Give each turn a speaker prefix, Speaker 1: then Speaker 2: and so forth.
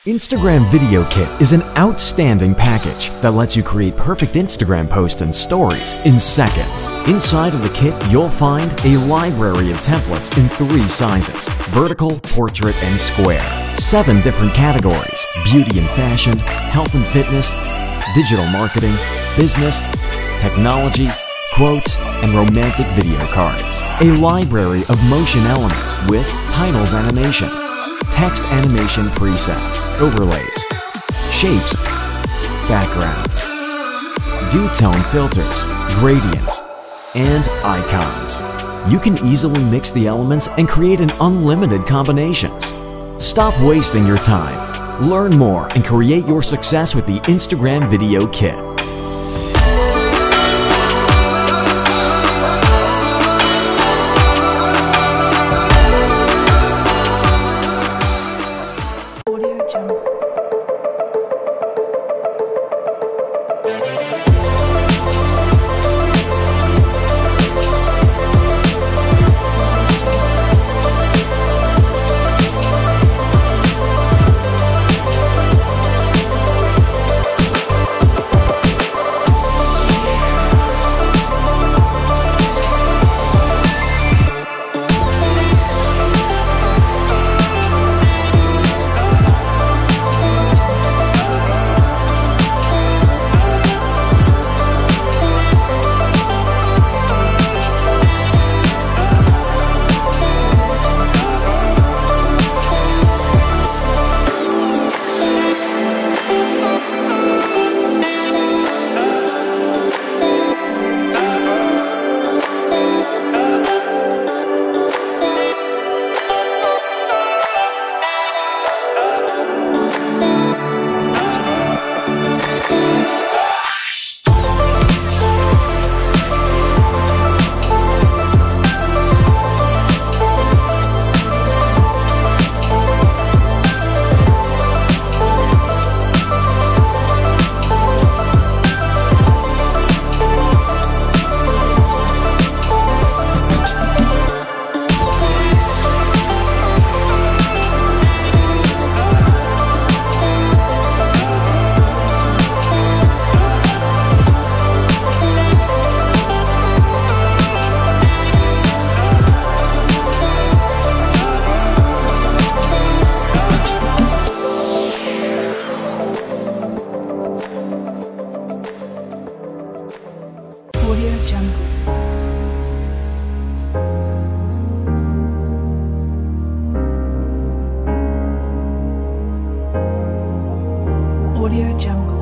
Speaker 1: Instagram Video Kit is an outstanding package that lets you create perfect Instagram posts and stories in seconds. Inside of the kit, you'll find a library of templates in 3 sizes: vertical, portrait, and square. 7 different categories: beauty and fashion, health and fitness, digital marketing, business, technology, quotes, and romantic video cards. A library of motion elements with titles animation, text animation presets, overlays, shapes, backgrounds, dew tone filters, gradients, and icons. You can easily mix the elements and create an unlimited combinations. Stop wasting your time. Learn more and create your success with the Instagram Video Kit.
Speaker 2: Audio Jungle.